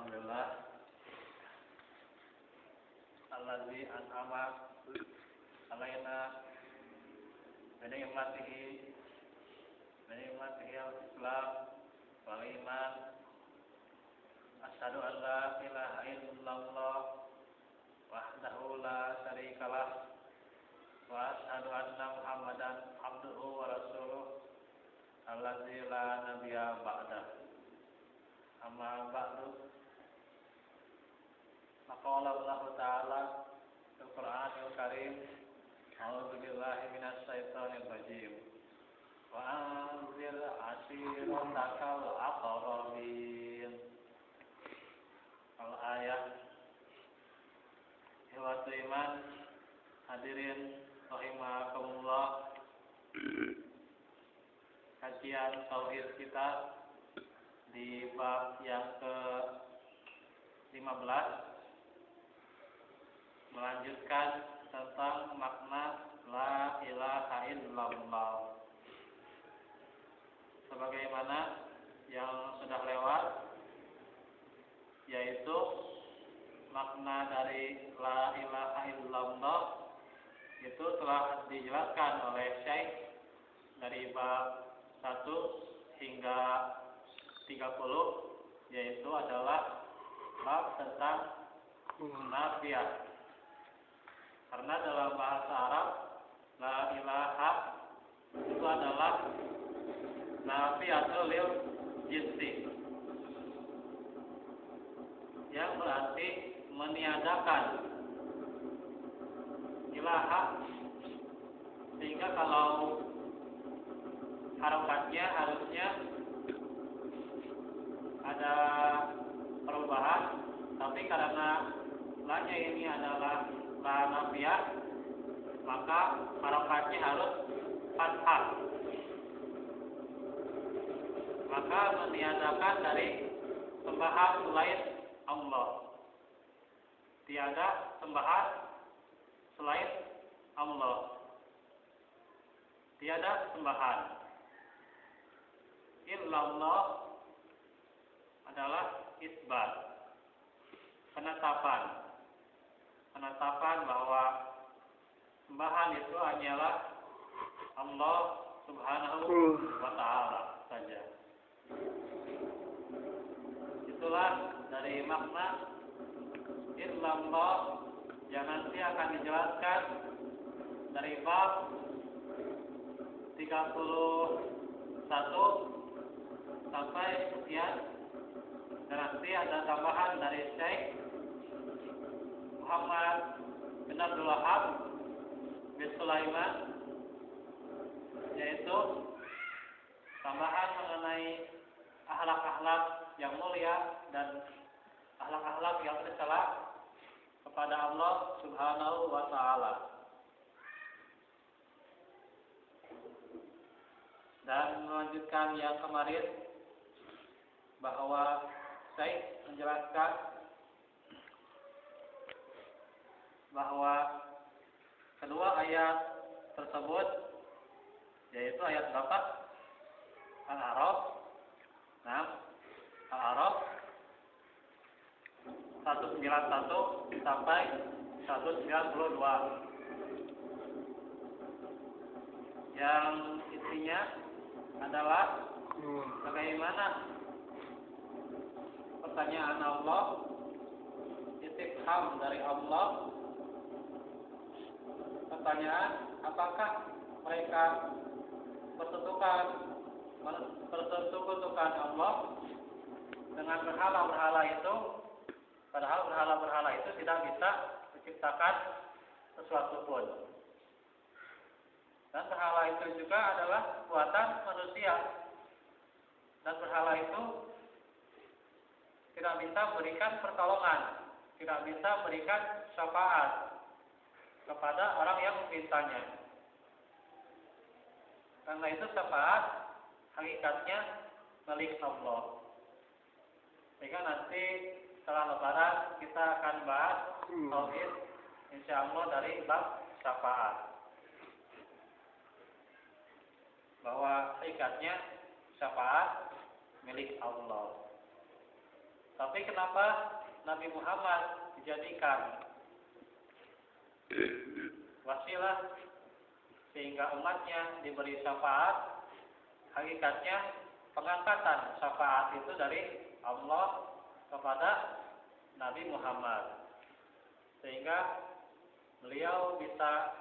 Alhamdulillah allazi an'ama alaina bi ni'matihi al-Islam wal iman. Asyhadu an la ilaha illallah wahdahu la syarikalah wa asyhadu anna Muhammadan abduhu wa rasuluh allazi la nabiyya ba'dah. Amma ba'du. Maqala Allah Ta'ala fil Qur'anil Karim. A'udzu billahi minasy syaithanir rajim. Wa anzir ashiratakal aqrabin. Al-ayat. Ikhwatu iman, hadirin rahimakumullah. Kajian tauhid kita di bab yang ke-15 melanjutkan tentang makna la ilaha illallah. Sebagaimana yang sudah lewat, yaitu makna dari la ilaha illallah itu telah dijelaskan oleh Syekh dari bab 1 hingga 30, yaitu adalah bab tentang nafiyah. Karena dalam bahasa Arab la ilaha itu adalah nafiyatul lil jinsi, yang berarti meniadakan ilaha, sehingga kalau harokatnya harusnya ada perubahan, tapi karena lanya ini adalah la nafiyah, maka harokatnya harus fathah, maka meniadakan dari sembahan selain Allah. Tiada sembahan selain Allah. Tiada sembahan. Illallah adalah isbat, penetapan bahwa sembahan itu hanyalah Allah Subhanahu wa Ta'ala saja. Itulah dari makna illallah yang nanti akan dijelaskan dari bab 31 sampai sekian, dan nanti ada tambahan dari Syekh Muhammad bin Abdul Wahab bin Sulaiman, yaitu tambahan mengenai akhlak-akhlak yang mulia dan akhlak-akhlak yang tercela kepada Allah Subhanahu wa Ta'ala. Dan melanjutkan yang kemarin, bahwa saya menjelaskan bahwa kedua ayat tersebut, yaitu ayat berapa? Al-A'raf. Nah, Al-A'raf 191 sampai 192, yang isinya adalah bagaimana pertanyaan Allah, istifham dari Allah. Pertanyaan, apakah mereka persekutukan Allah dengan berhala-berhala itu, padahal berhala-berhala itu tidak bisa menciptakan sesuatu pun. Dan berhala itu juga adalah buatan manusia, dan berhala itu tidak bisa memberikan pertolongan, tidak bisa memberikan syafaat kepada orang yang memintanya. Karena itu syafaat hakikatnya milik Allah. Sehingga nanti setelah Lebaran kita akan bahas tauhid, insyaallah dari bab syafaat, bahwa hakikatnya syafaat milik Allah. Tapi kenapa Nabi Muhammad dijadikan wasilah sehingga umatnya diberi syafaat? Hakikatnya pengangkatan syafaat itu dari Allah kepada Nabi Muhammad, sehingga beliau bisa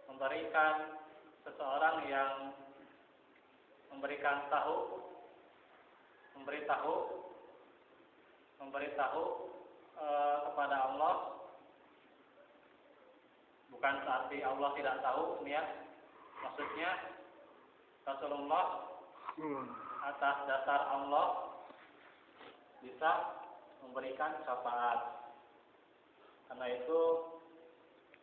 memberikan seseorang yang memberitahu kepada Allah, bukan berarti Allah tidak tahu, ini ya. Maksudnya Rasulullah atas dasar Allah bisa memberikan syafaat. Karena itu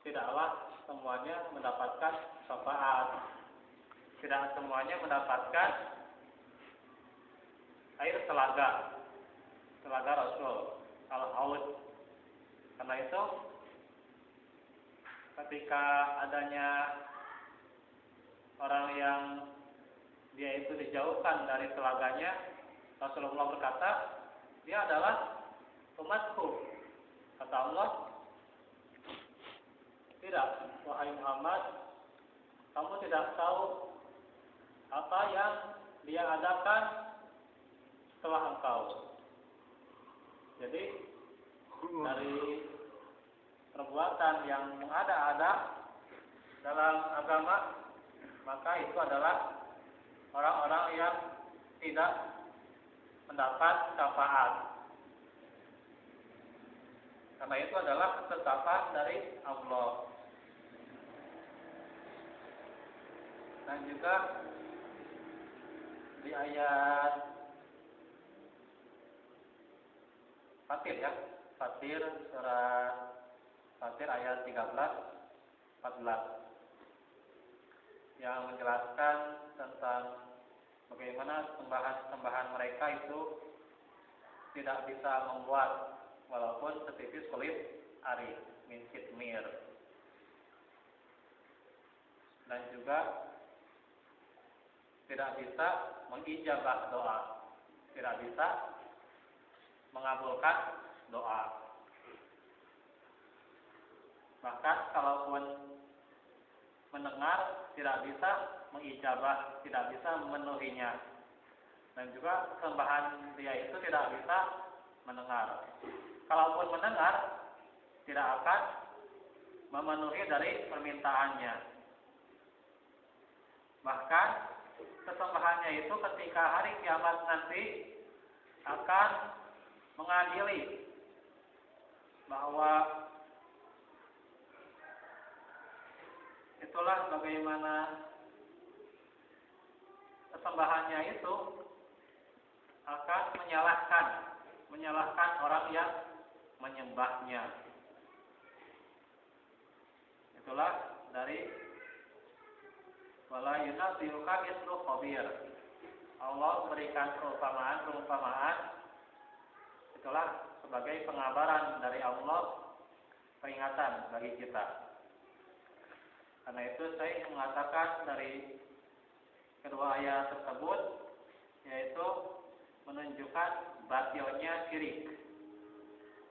tidaklah semuanya mendapatkan syafaat. Tidak semuanya mendapatkan air telaga Rasul al-Haud. Karena itu ketika adanya orang yang dia itu dijauhkan dari telaganya, Rasulullah berkata, dia adalah umatku. Kata Allah, tidak, wahai Muhammad, kamu tidak tahu apa yang dia adakan setelah engkau. Jadi dari perbuatan yang mengada-ada dalam agama, maka itu adalah orang-orang yang tidak mendapat syafaat. Karena itu adalah ketetapan dari Allah. Dan juga di ayat Fatir ya, Fatir surah Fatir ayat 13-14 yang menjelaskan tentang bagaimana sembahan mereka itu tidak bisa membuat walaupun setipis kulit ari min kitmir. Dan juga tidak bisa mengijabah doa, tidak bisa mengabulkan doa. Bahkan kalaupun mendengar, tidak bisa mengijabah, tidak bisa memenuhinya. Dan juga sembahan dia itu tidak bisa mendengar. Kalaupun mendengar, tidak akan memenuhi dari permintaannya. Bahkan sesembahannya itu ketika hari kiamat nanti akan mengadili bahwa itulah bagaimana sesembahannya itu akan menyalahkan orang yang menyembahnya. Itulah dari wala yunabbi'uka mithlu khabir. Allah berikan perumpamaan. Itulah sebagai pengabaran dari Allah, peringatan bagi kita. Karena itu saya mengatakan dari kedua ayat tersebut, yaitu menunjukkan batilnya syirik.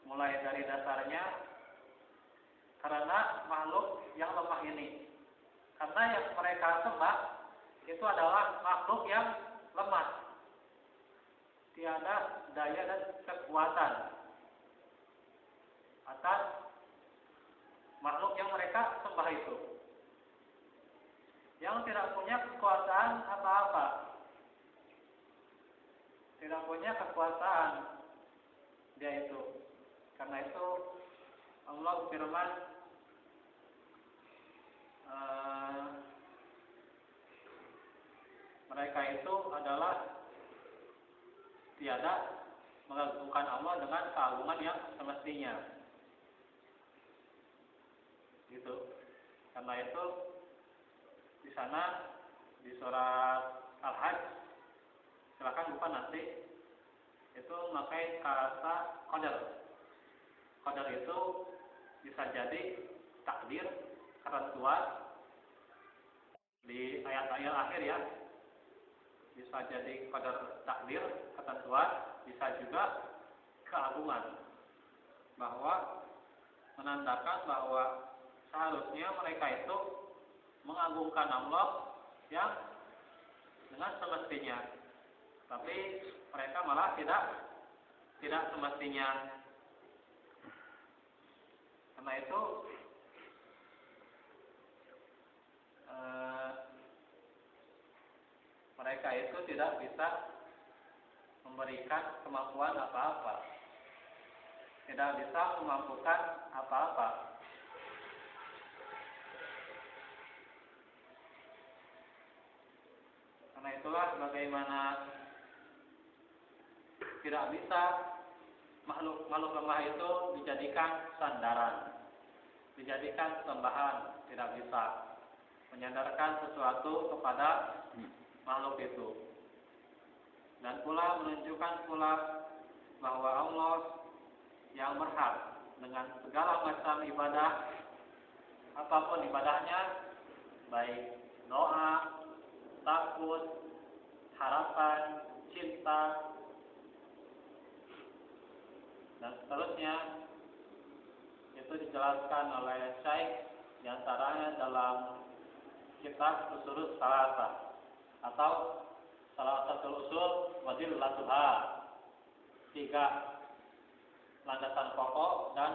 Mulai dari dasarnya, karena makhluk yang lemah ini. Karena yang mereka sembah itu adalah makhluk yang lemah. Tiada daya dan kekuatan atas makhluk yang mereka sembah itu. Yang tidak punya kekuasaan apa-apa. Tidak punya kekuasaan dia itu. Karena itu Allah berfirman, mereka itu adalah tiada mengagungkan Allah dengan keagungan yang semestinya. Gitu. Karena itu di sana di surat Al-Hajj, silakan buka nanti, itu memakai kata qadar. Qadar itu bisa jadi takdir, ketentuan di ayat-ayat akhir ya. Bisa jadi qadar takdir, ketentuan, bisa juga keagungan, bahwa menandakan bahwa seharusnya mereka itu mengagungkan Allah yang dengan semestinya, tapi mereka malah tidak semestinya. Karena itu mereka itu tidak bisa memberikan kemampuan apa-apa, tidak bisa memampukan apa-apa. Karena itulah bagaimana tidak bisa makhluk lemah itu dijadikan sandaran, dijadikan sembahan, tidak bisa menyandarkan sesuatu kepada makhluk itu. Dan pula menunjukkan pula bahwa Allah yang berhak dengan segala macam ibadah, apapun ibadahnya, baik doa, takut, harapan, cinta, dan seterusnya. Itu dijelaskan oleh Syekh diantaranya dalam kitab Ushulus Salasah atau salah satu usul wadillatuha, 3 landasan pokok dan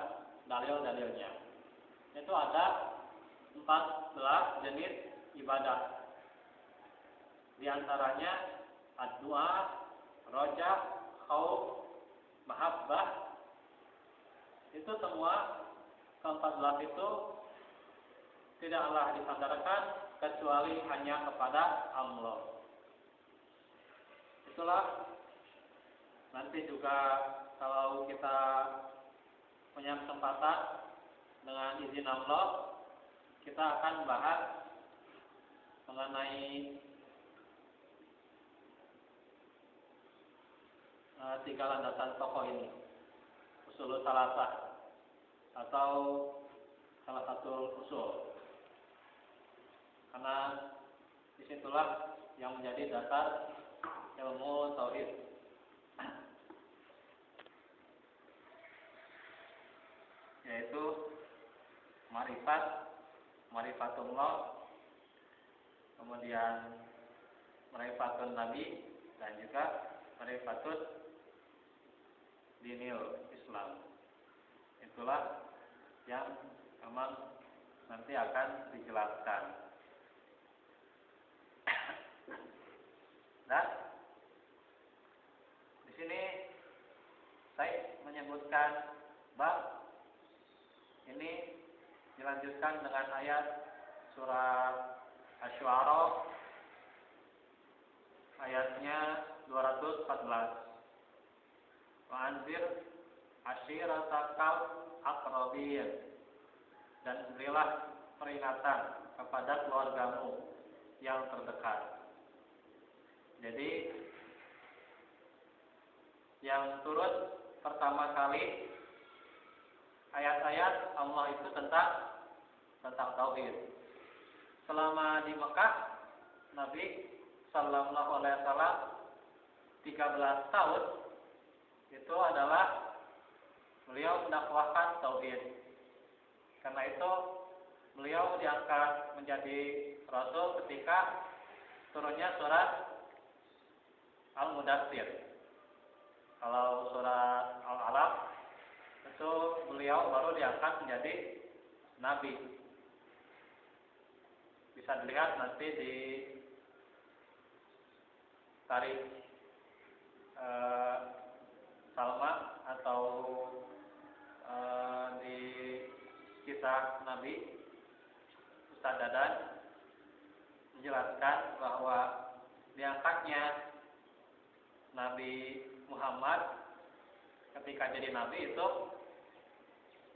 dalil-dalilnya. Itu ada 14 jenis ibadah. Di antaranya ad-du'a, roja, khauf, mahabbah. Itu semua ke-14 itu tidaklah disandarkan kecuali hanya kepada Allah. Itulah nanti juga kalau kita punya kesempatan dengan izin Allah, kita akan bahas mengenai 3 landasan pokok ini, usul salasah atau salah satu usul. Karena disitulah yang menjadi dasar ilmu tauhid. Yaitu marifatullah, kemudian marifatun nabi, dan juga marifatun dinil Islam. Itulah yang memang nanti akan dijelaskan. Dan di sini saya menyebutkan bab ini dilanjutkan dengan ayat surah Asy-Syu'ara ayatnya 214. Wa'anzir ashiratakal aqrabin, dan berilah peringatan kepada keluargamu yang terdekat. Jadi yang turun pertama kali ayat-ayat Allah itu tentang tauhid. Selama di Mekah, Nabi Sallallahu Alaihi Wasallam 13 tahun itu adalah beliau mendakwahkan tauhid. Karena itu beliau diangkat menjadi rasul ketika turunnya surat Al-Mudaththir. Kalau surat Al-Alaq itu beliau baru diangkat menjadi nabi. Bisa dilihat nanti di tarikh Salma atau di kisah Nabi, Ustaz Dadan menjelaskan bahwa diangkatnya Nabi Muhammad ketika jadi nabi itu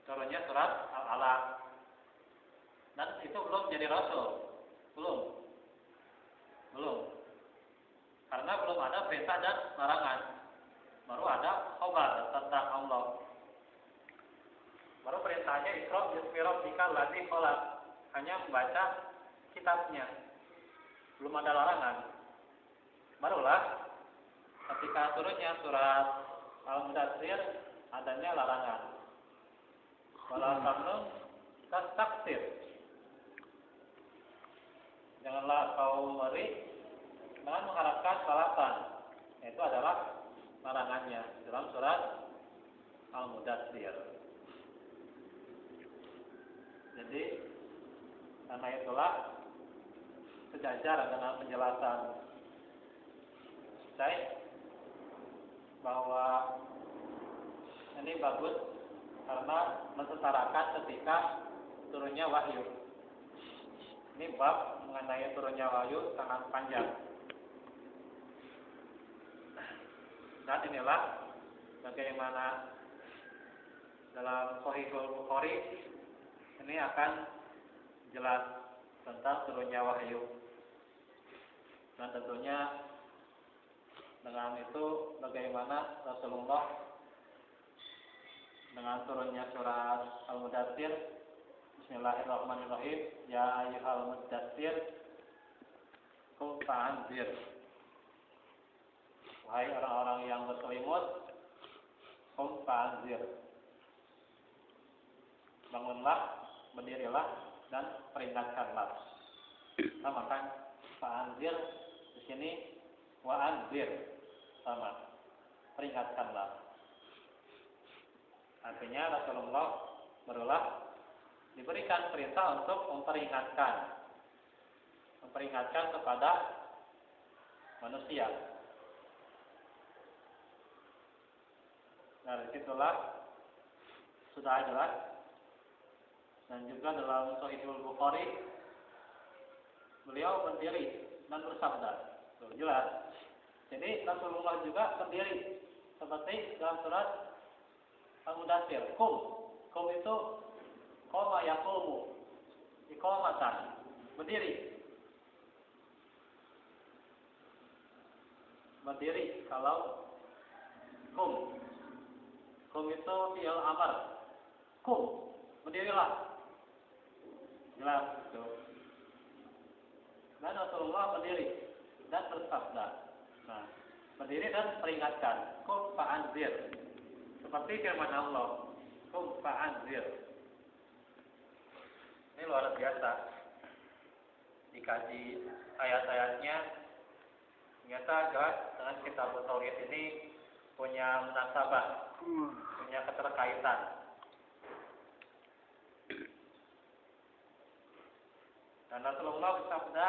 turunnya surat Al-Alaq, dan itu belum jadi rasul, belum, karena belum ada perintah dan larangan, baru ada khabar tentang Allah, baru perintahnya Iqra bismi rabbikal ladzi khalaq, hanya membaca kitabnya, belum ada larangan. Barulah ketika turunnya surat Al-Mudaththir adanya larangan. Wala tamnun tastaksir. Janganlah kau memberi dengan mengharapkan balasan. Itu adalah larangannya dalam surat Al-Mudaththir. Jadi karena itulah sejajar dengan penjelasan saya bahwa ini bagus karena mensetarakan ketika turunnya wahyu. Ini bab mengenai turunnya wahyu sangat panjang. Dan inilah bagaimana dalam Shahihul Bukhari ini akan jelas tentang turunnya wahyu. Dan tentunya dengan itu bagaimana Rasulullah dengan turunnya surat Al-Mudaththir, Bismillahirrahmanirrahim, ya ayyuhal mudaththir qum fa'anzir. Wahai orang-orang yang berselimut, qum fa'anzir. Bangunlah, berdirilah dan peringatkanlah. Sama kan? Fa'anzir di sini wa'anzir sama. Peringatkanlah. Artinya Rasulullah berulang diberikan perintah untuk memperingatkan kepada manusia. Nah, disitulah sudah jelas. Dan juga dalam Shahihul Bukhari beliau berdiri dan bersabda. Tuh, jelas. Jadi Rasulullah juga berdiri seperti dalam surat Al-Mudaththir. Kum itu qoma yaqumu. Iqamatan. Berdiri. Berdiri kalau kum. Kum itu fi'il amar. Kum. Berdirilah. Jelas itu. Dan Rasulullah berdiri dan bersabda. Nah, berdiri dan peringatkan. Kum fa'anzir. Seperti firman Allah, Qum fa'anzir. Ini luar biasa. Dikaji ayat-ayatnya, ternyata jelas dengan kitab Tauhid ini punya munasabah, punya keterkaitan. Dan Rasulullah bersabda,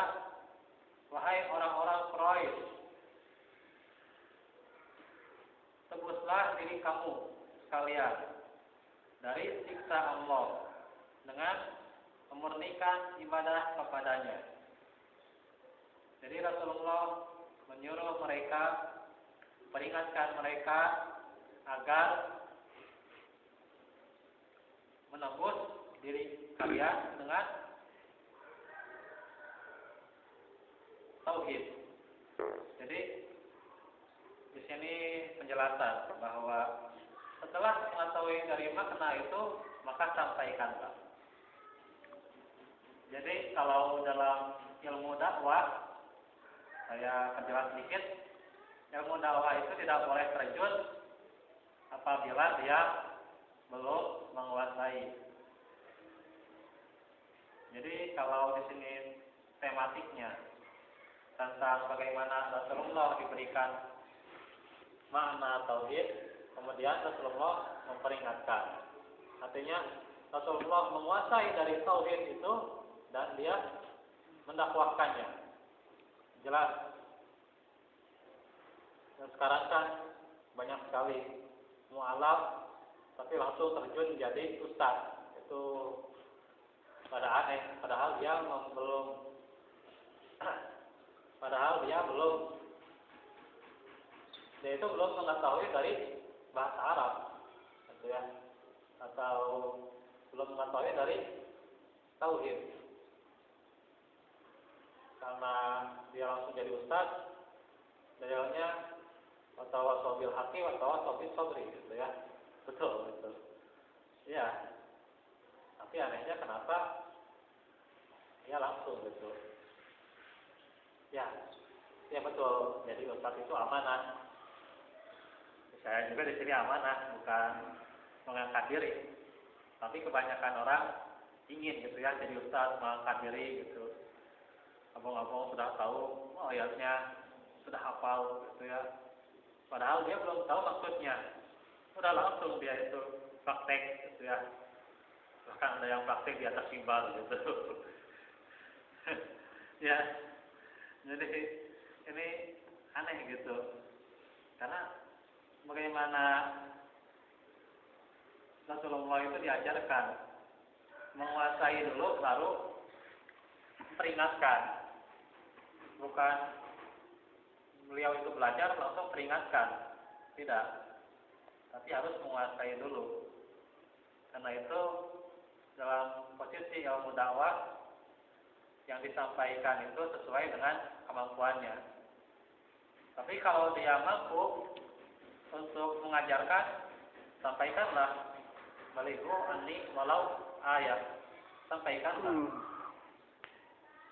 wahai orang-orang Quraisy, tebuslah diri kamu sekalian dari siksa Allah dengan memurnikan ibadah kepadanya. Jadi Rasulullah menyuruh mereka, peringatkan mereka agar menebus diri kalian dengan tauhid. Jadi di sini penjelasan bahwa setelah mengetahui dari makna itu, maka sampaikanlah. Jadi kalau dalam ilmu dakwah, saya perjelas sedikit, ilmu dakwah itu tidak boleh terjun apabila dia belum menguasai. Jadi kalau di sini tematiknya tentang bagaimana Rasulullah diberikan makna tauhid, kemudian Rasulullah memperingatkan. Artinya Rasulullah menguasai dari tauhid itu dan dia mendakwahkannya. Jelas. Dan sekarang kan banyak sekali mu'alaf tapi langsung terjun jadi ustaz. Itu pada aneh, padahal dia itu belum mengetahui dari bahasa Arab, gitu ya, atau belum mengetahui dari tauhid. Karena dia langsung jadi ustaz, dalilnya watawasau bil haqqi watawasau bis sabri, gitu ya. Betul. Iya. Tapi anehnya kenapa dia langsung gitu. Ya betul. Jadi ustaz itu amanah. Di Saya juga di sini amanah, bukan mengangkat diri. Tapi kebanyakan orang ingin gitu ya jadi ustaz, mengangkat diri gitu. Abang-abang sudah tahu, oh ayatnya sudah hafal gitu ya. Padahal dia belum tahu maksudnya. Udah langsung dia itu praktek gitu ya. Bahkan ada yang praktek di atas mimbar gitu. Ya, jadi ini aneh gitu. Karena bagaimana Rasulullah itu diajarkan menguasai dulu baru peringatkan. Bukan beliau itu belajar langsung peringatkan. Tidak. Tapi harus menguasai dulu. Karena itu dalam posisi ilmu dakwah yang disampaikan itu sesuai dengan kemampuannya. Tapi kalau dia mampu untuk mengajarkan, sampaikanlah. Balighu anni walau ayat. Sampaikanlah.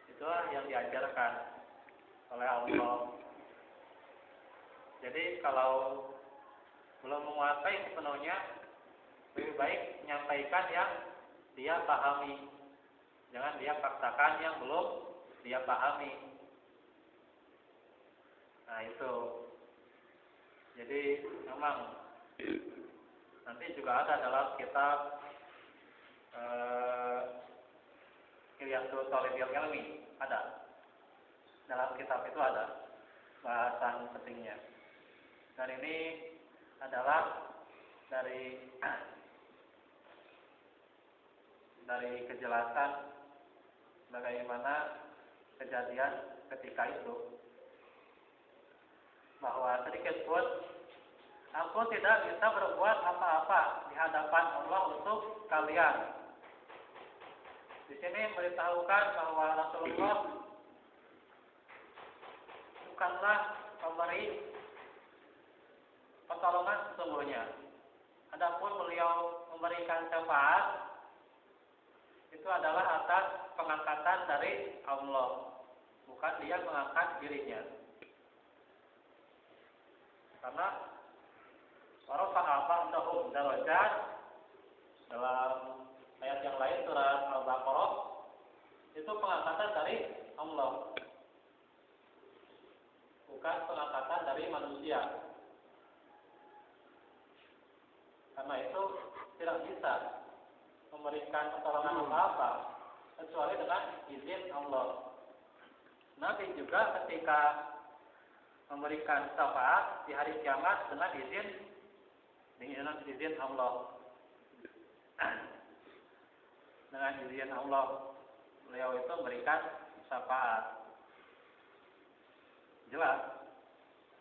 Itulah yang diajarkan oleh Allah. Jadi kalau belum menguasai sepenuhnya, lebih baik menyampaikan yang dia pahami. Jangan dia paksakan yang belum dia pahami. Nah itu. Jadi memang nanti juga ada dalam kitab Hilyatul Thalibul Ilmi, ada. Dalam kitab itu ada bahasan pentingnya. Dan ini adalah dari kejelasan bagaimana kejadian ketika itu, bahwa sedikit pun aku tidak bisa berbuat apa-apa di hadapan Allah untuk kalian. Di sini memberitahukan bahwa Rasulullah bukanlah pemberi pertolongan sesungguhnya. Adapun beliau memberikan syafaat itu adalah atas pengangkatan dari Allah, bukan dia mengangkat dirinya. Karena warafa'a ba'dahum darajat, dalam ayat yang lain surat Al-Baqarah, itu pengangkatan dari Allah, bukan pengangkatan dari manusia. Karena itu tidak bisa memberikan pertolongan apa-apa kecuali dengan izin Allah. Nabi juga ketika memberikan syafaat di hari kiamat dengan izin Allah. Dengan izin Allah, beliau itu memberikan syafaat. Jelas,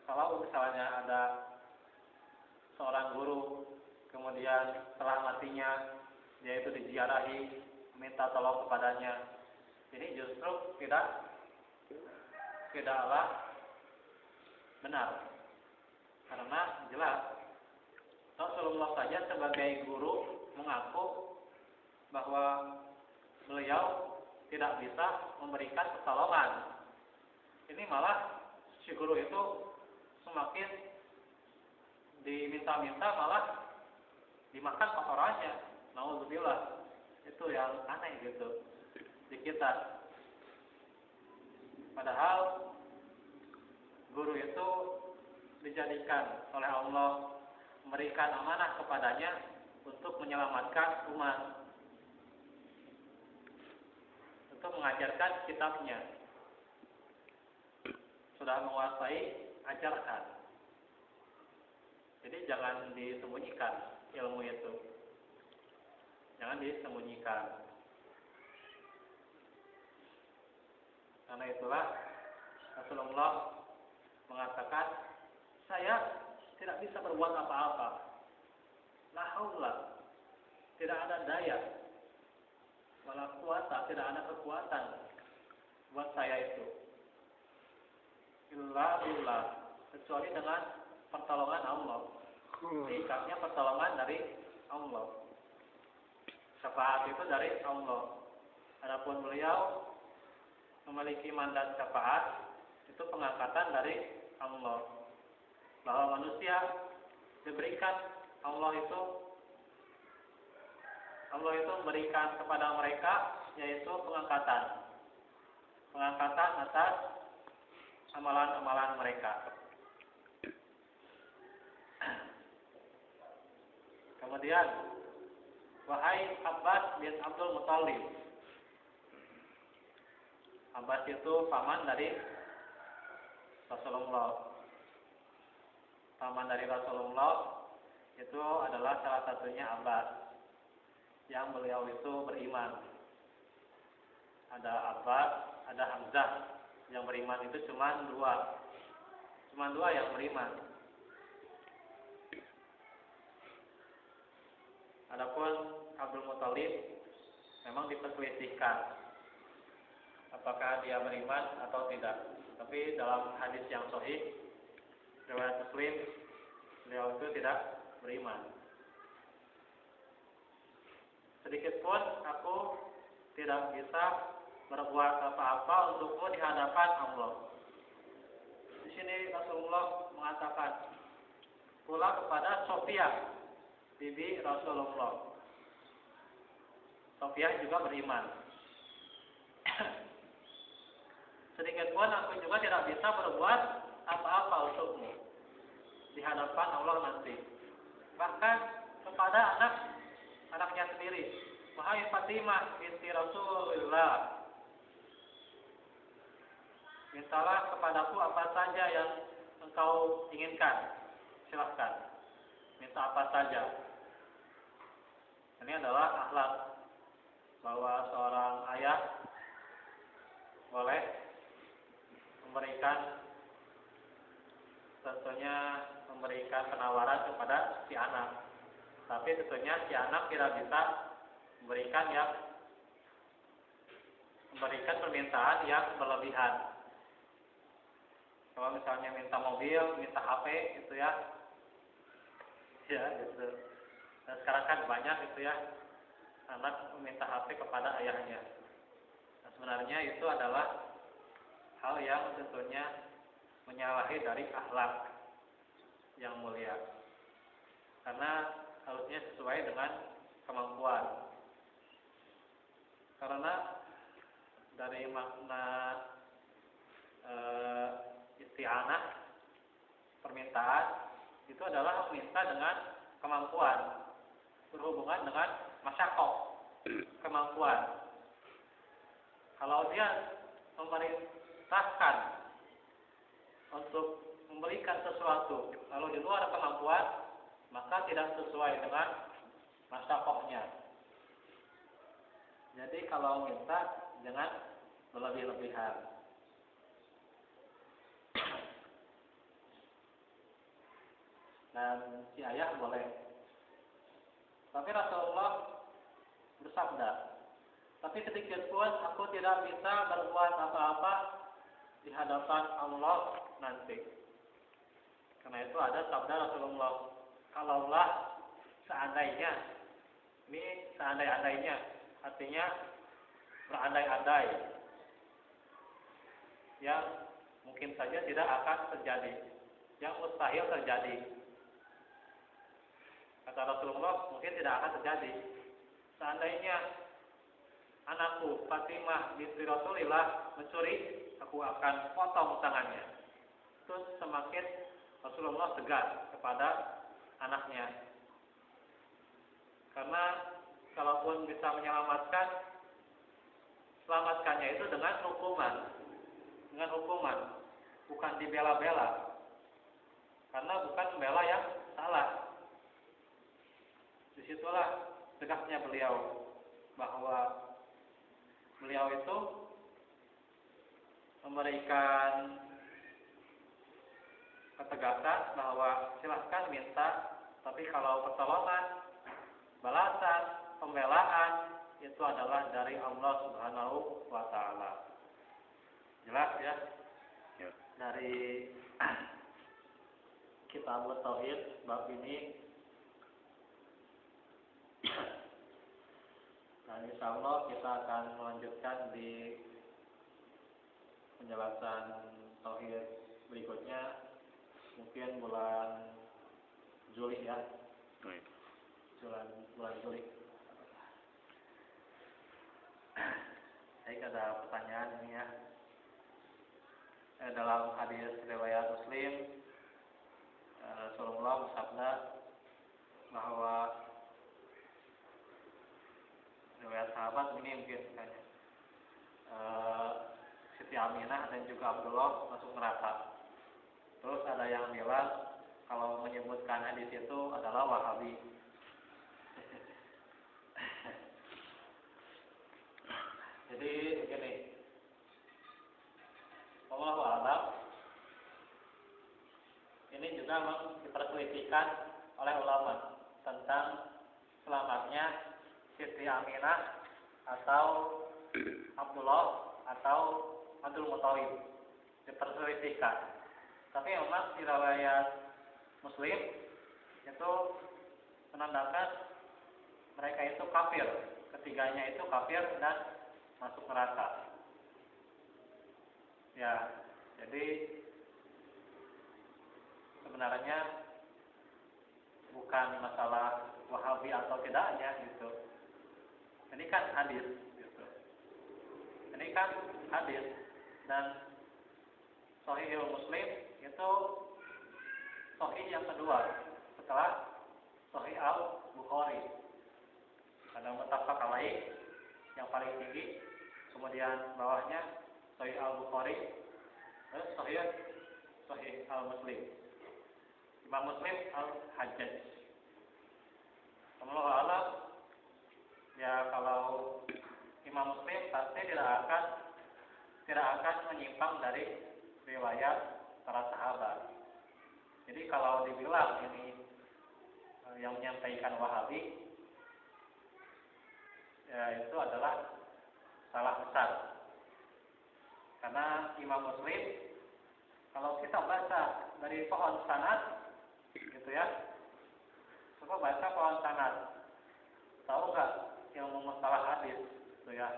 kalau misalnya ada seorang guru, kemudian setelah matinya dia itu diziarahi, minta tolong kepadanya, ini justru tidaklah benar. Karena jelas Rasulullah saja sebagai guru mengaku bahwa beliau tidak bisa memberikan pertolongan. Ini malah si guru itu semakin diminta-minta, malah dimakan kotorannya. Nauzubillah. Itu yang aneh gitu di kita. Padahal guru itu dijadikan oleh Allah, memberikan amanah kepadanya untuk menyelamatkan umat, untuk mengajarkan kitabnya. Sudah menguasai, ajarkan. Jadi jangan disembunyikan ilmu itu. Jangan disembunyikan. Karena itulah Rasulullah mengatakan, saya tidak bisa berbuat apa-apa. La haula, tidak ada daya, wala kuwata, tidak ada kekuatan buat saya itu. Illa billah, kecuali dengan pertolongan Allah. Sikapnya pertolongan dari Allah. Syafaat itu dari Allah. Adapun beliau memiliki mandat syafaat, itu pengangkatan dari Allah. Bahwa manusia diberikan Allah itu memberikan kepada mereka yaitu pengangkatan atas amalan-amalan mereka. Kemudian, wahai Abbas bin Abdul Muthalib. Abbas itu paman dari Rasulullah. Paman dari Rasulullah itu adalah salah satunya Abbas yang beliau itu beriman. Ada Abbas, ada Hamzah. Yang beriman itu cuma dua yang beriman. Adapun Abdul Muthalib memang diperselisihkan apakah dia beriman atau tidak. Tapi dalam hadis yang sahih riwayat Muslim, beliau itu tidak beriman. Sedikit pun aku tidak bisa berbuat apa-apa untukmu di hadapan Allah. Di sini Rasulullah mengatakan pula kepada Sofia, bibi Rasulullah. Sofia juga beriman. Sedikit pun aku juga tidak bisa berbuat apa-apa untukmu di hadapan Allah nanti. Bahkan kepada anaknya sendiri, wahai Fatimah binti Rasulullah, mintalah kepadaku apa saja yang engkau inginkan. Silahkan, minta apa saja. Ini adalah akhlak bahwa seorang ayah boleh memberikan penawaran kepada si anak. Tapi tentunya si anak tidak bisa memberikan permintaan yang berlebihan. Kalau misalnya minta mobil, minta HP gitu ya gitu. Dan sekarang kan banyak gitu ya anak meminta HP kepada ayahnya. Nah, sebenarnya itu adalah hal yang tentunya menyalahi dari akhlak yang mulia. Karena harusnya sesuai dengan kemampuan. Karena dari makna isti'anah, permintaan itu adalah meminta dengan kemampuan, berhubungan dengan masyaqqah, kemampuan. Kalau dia memerintahkan untuk memberikan sesuatu lalu di luar kemampuan, maka tidak sesuai dengan masyaqqahnya. Jadi kalau minta jangan berlebih-lebihan. Dan si ayah boleh. Tapi Rasulullah bersabda, tapi sedikit pun aku tidak bisa berbuat apa-apa di hadapan Allah nanti. Karena itu ada sabda Rasulullah, kalaulah seandainya, ini seandai-andainya, artinya berandai-andai, yang mungkin saja tidak akan terjadi, yang mustahil terjadi. Kata Rasulullah, mungkin tidak akan terjadi. Seandainya anakku Fatimah binti Rasulillah mencuri, aku akan potong tangannya. Terus semakin Rasulullah tegas kepada anaknya. Karena kalaupun bisa menyelamatkan, selamatkannya itu dengan hukuman, bukan dibela-bela. Karena bukan membela yang salah. Disitulah tegasnya beliau bahwa beliau itu memberikan ketegasan bahwa silahkan minta, tapi kalau pertolongan, balasan, pembelaan itu adalah dari Allah Subhanahu wa Ta'ala. Jelas ya? Ya. Dari Kitab Tauhid bab ini. Nah, insya Allah kita akan melanjutkan di penjelasan tauhid berikutnya, mungkin bulan Juli ya, Baik. bulan Juli. Baik, ada pertanyaan ini ya. Dalam hadis riwayat Muslim, Rasulullah bersabda bahwa riwayat sahabat ini mungkin kayaknya Siti Aminah dan juga Abdullah masuk neraka. Terus ada yang bilang kalau menyebutkan hadis itu adalah Wahabi. Jadi begini, wallahu a'lam, ini juga diperselisihkan oleh ulama tentang selamatnya Siti Aminah atau Abdullah atau Abdul Muthalib, diperselisihkan. Tapi memang di riwayat Muslim itu menandakan mereka itu kafir, ketiganya itu kafir dan masuk neraka. Ya, jadi sebenarnya bukan masalah Wahabi atau tidaknya gitu. Ini kan hadis gitu. Ini kan hadis dan Sahihul Muslim itu sahih yang kedua setelah Sahih Al-Bukhari. Ada muttafaq alaih yang paling tinggi, kemudian bawahnya Sahih Al-Bukhari, terus Sahih Al-Muslim. Imam Muslim Al-Hajjaj. Wallahu a'lam. Ya, kalau Imam Muslim pasti tidak akan menyimpang dari riwayat para sahabat. Jadi kalau dibilang ini yang menyampaikan Wahabi, ya itu adalah salah besar. Karena Imam Muslim, kalau kita baca dari pohon sanad, gitu ya, coba baca pohon sanad, tahu nggak ilmu mustalah hadis, gitu ya?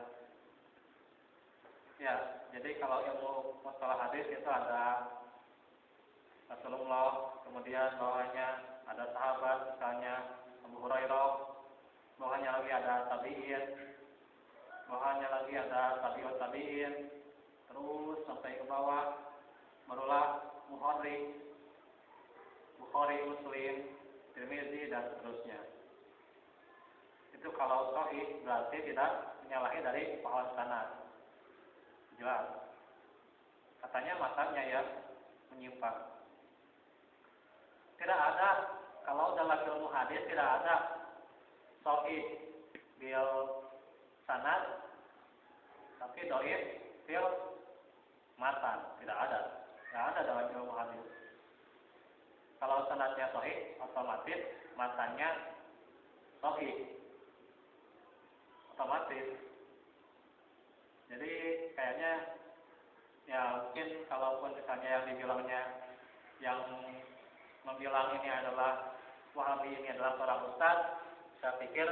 Ya, jadi kalau ilmu mustalah hadis itu ada Rasulullah, kemudian bawahnya ada sahabat, misalnya Abu Hurairah, bawahnya lagi ada tabi'in, bawahnya lagi ada tabi'ut tabi'in, terus sampai ke bawah barulah Bukhari, Muslim, Tirmidzi dan seterusnya. Itu kalau sahih berarti tidak menyalahi dari pohon sanad. Jelas. Katanya matanya yang menyimpang. Tidak ada, kalau dalam ilmu hadis tidak ada sahih bil sanad, tapi dhaif bil matan, tidak ada dalam ilmu hadis. Kalau sanadnya sahih, otomatis matannya sahih, otomatis. Jadi kayaknya ya mungkin kalaupun misalnya yang dibilangnya yang membilang ini adalah Wahabi, ini adalah seorang ustaz, saya pikir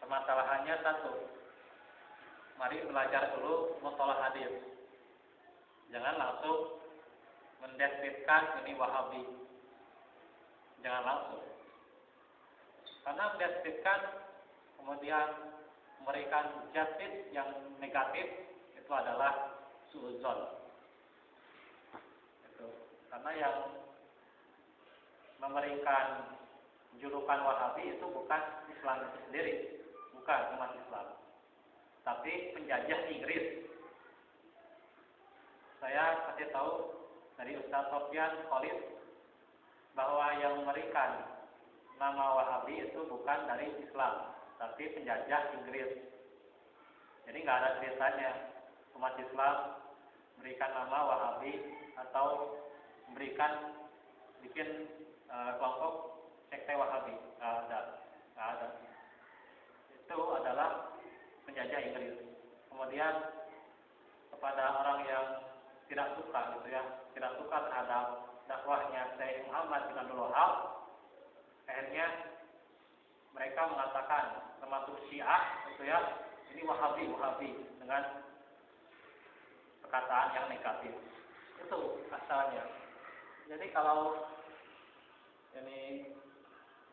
permasalahannya satu. Mari belajar dulu mustalah hadis. Jangan langsung mendeskripsikan ini Wahabi. Jangan langsung. Karena mendeskripsikan kemudian memberikan judgment yang negatif itu adalah suudzon. Itu. Karena yang memberikan julukan Wahabi itu bukan Islam itu sendiri, bukan umat Islam, tapi penjajah Inggris. Saya kasih tahu dari Ustaz Sofyan Khalid bahwa yang memberikan nama Wahabi itu bukan dari Islam, tapi penjajah Inggris. Jadi nggak ada ceritanya umat Islam memberikan nama Wahabi atau bikin kelompok sekte Wahabi. Nggak ada. Itu adalah penjajah Inggris. Kemudian kepada orang yang tidak suka gitu ya, tidak suka terhadap dakwahnya Syekh Muhammad bin Abdul Wahab, akhirnya mereka mengatakan termasuk Syiah gitu ya, ini Wahabi dengan perkataan yang negatif. Itu asalnya. Jadi kalau ini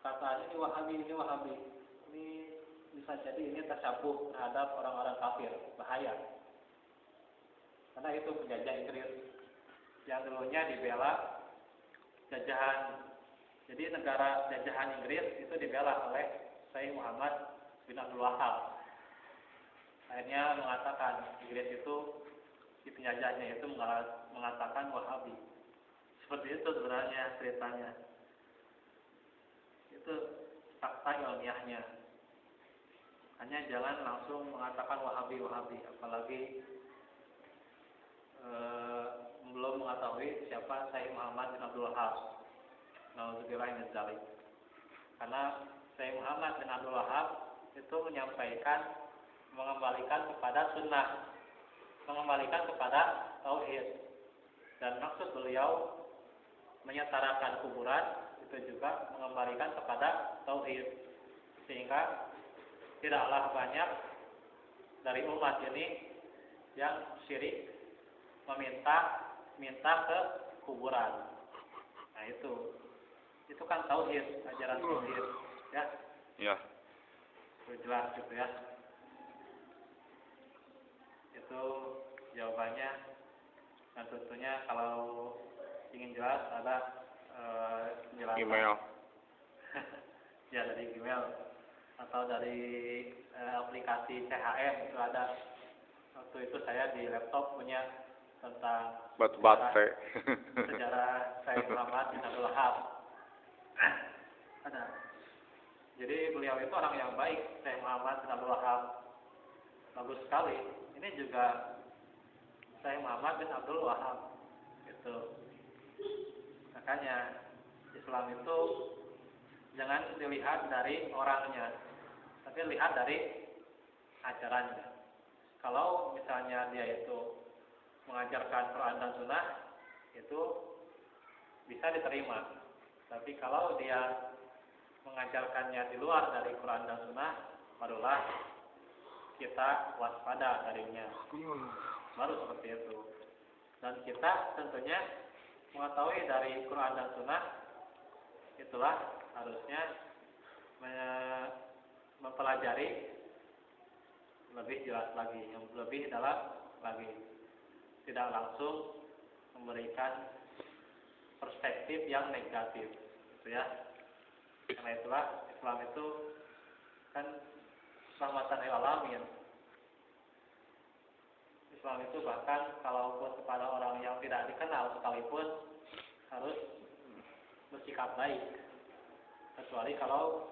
kata ini Wahabi, ini bisa jadi ini tasyabuh terhadap orang-orang kafir, bahaya. Karena itu penjajah Inggris yang dulunya dibela jajahan. Jadi negara jajahan Inggris itu dibela oleh Syekh Muhammad bin Abdul Wahab. Akhirnya mengatakan Inggris itu si penjajahnya itu mengatakan Wahabi. Seperti itu sebenarnya ceritanya. Itu fakta ilmiahnya. Hanya jangan langsung mengatakan Wahabi, apalagi belum mengetahui siapa Syekh Muhammad bin Abdul Wahab. Nauzubillah min dzalik. Karena Syekh Muhammad bin Abdul Wahab itu mengembalikan kepada sunnah, mengembalikan kepada tauhid. Dan maksud beliau menyetarakan kuburan itu juga mengembalikan kepada tauhid. Sehingga tidaklah banyak dari umat ini yang syirik minta ke kuburan. Nah itu kan tauhid, ajaran tauhid, ya. Ya. Itu jelas gitu ya. Itu jawabannya. Dan tentunya kalau ingin jelas ada penjelasan. Email. Ya dari email atau dari aplikasi CHM itu ada. Waktu itu saya di laptop punya tentang sejarah Syekh Muhammad bin Abdul Wahab. Ada. Jadi beliau itu orang yang baik, Syekh Muhammad bin Abdul Wahab. Bagus sekali. Ini juga Syekh Muhammad bin Abdul Wahab. Gitu. Makanya Islam itu jangan dilihat dari orangnya, tapi lihat dari ajarannya. Kalau misalnya dia itu mengajarkan Quran dan Sunnah, itu bisa diterima. Tapi kalau dia mengajarkannya di luar dari Quran dan Sunnah, barulah kita waspada darinya. Baru seperti itu. Dan kita tentunya mengetahui dari Quran dan Sunnah, itulah harusnya mempelajari lebih jelas lagi, yang lebih dalam lagi. Tidak langsung memberikan perspektif yang negatif, gitu ya. Karena itulah Islam itu kan rahmatan lil alamin. Islam itu bahkan kalaupun kepada orang yang tidak dikenal sekalipun harus bersikap baik, kecuali kalau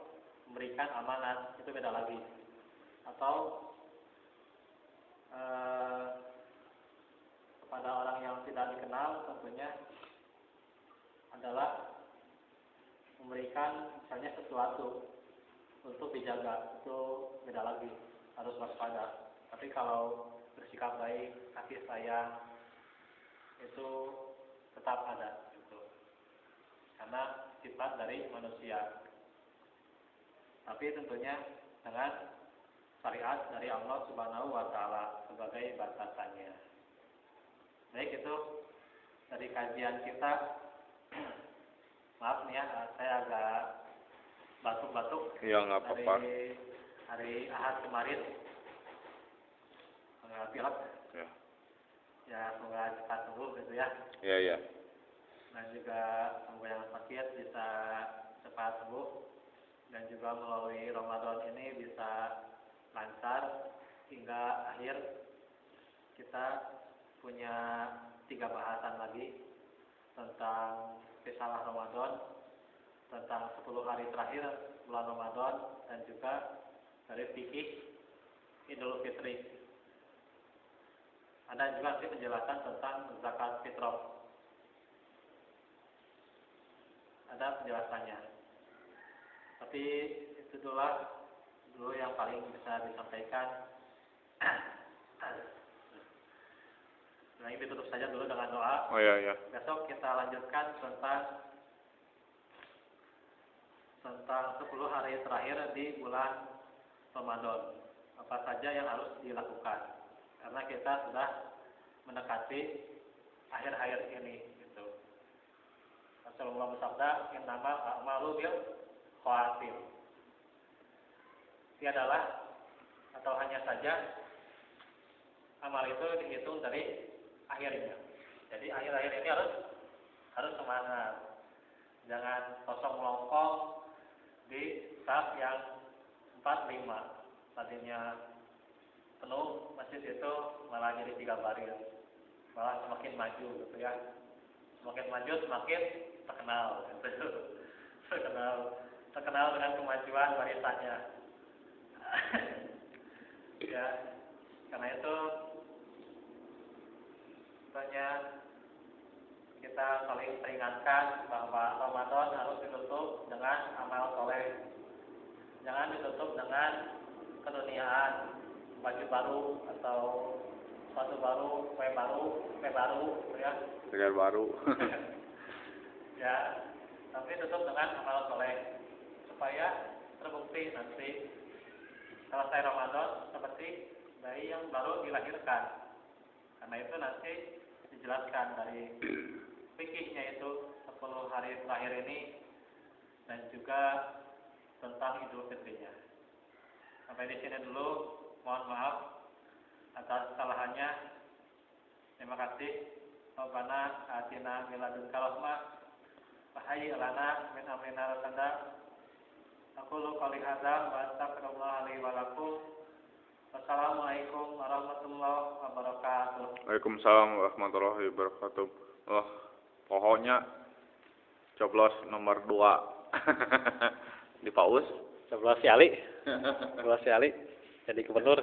memberikan amanat, itu beda lagi. Atau kepada orang yang tidak dikenal tentunya adalah memberikan misalnya sesuatu untuk dijaga, itu beda lagi, harus waspada. Tapi kalau bersikap baik, kasih sayang, itu tetap ada, gitu. Karena sifat dari manusia. Tapi tentunya dengan syariat dari Allah Subhanahu wa Ta'ala sebagai batasannya. Baik, itu dari kajian kita. Maaf nih ya, saya agak batuk-batuk. Iya, nggak apa-apa. Dari hari Ahad kemarin agak pilek. Ya. Ya, semoga cepat sembuh gitu ya. Iya, iya. Dan juga semoga yang sakit bisa cepat sembuh. Dan juga melalui Ramadan ini bisa lancar hingga akhir. Kita punya 3 bahasan lagi tentang risalah Ramadan, tentang 10 hari terakhir bulan Ramadan, dan juga dari fikih Idul Fitri. Ada juga nanti penjelasan tentang zakat fitrah. Ada penjelasannya. Tapi itu dulu yang paling bisa disampaikan. Nah, ini ditutup saja dulu dengan doa. Oh iya, iya. Besok kita lanjutkan tentang 10 hari terakhir di bulan Ramadan. Apa saja yang harus dilakukan? Karena kita sudah mendekati akhir-akhir ini, gitu. Rasulullah bersabda, innamal a'malu bil khawatim. Tiadalah atau hanya saja amal itu dihitung dari akhirnya. Jadi akhir-akhir ini harus semangat. Jangan kosong melongkong di saf yang 4-5. Tadinya penuh masjid itu malah jadi 3 baris. Malah semakin maju gitu ya. Semakin maju semakin terkenal gitu. terkenal dengan kemajuan barisannya. Ya, karena itu sebenarnya kita saling peringatkan bahwa Ramadan harus ditutup dengan amal soleh. Jangan ditutup dengan keduniaan, baju baru atau sepatu baru, kue baru, ya. Segar baru. Ya, tapi tutup dengan amal soleh supaya terbukti nanti selesai Ramadan seperti bayi yang baru dilahirkan. Karena itu nanti dijelaskan dari fikihnya itu 10 hari terakhir ini dan juga tentang Idul Fitrinya. Sampai di sini dulu, mohon maaf atas kesalahannya. Terima kasih. Rabbana atina min ladunka rahmah wa hayyi lana min amrina rashada. Aqulu qouli hadza wa astaghfirullah li wa lakum. Wassalamualaikum warahmatullahi wabarakatuh. Waalaikumsalam warahmatullahi wabarakatuh. Wah, pokoknya coblos nomor 2 di Paus. Coblos si Ali. Coblos si Ali jadi gubernur.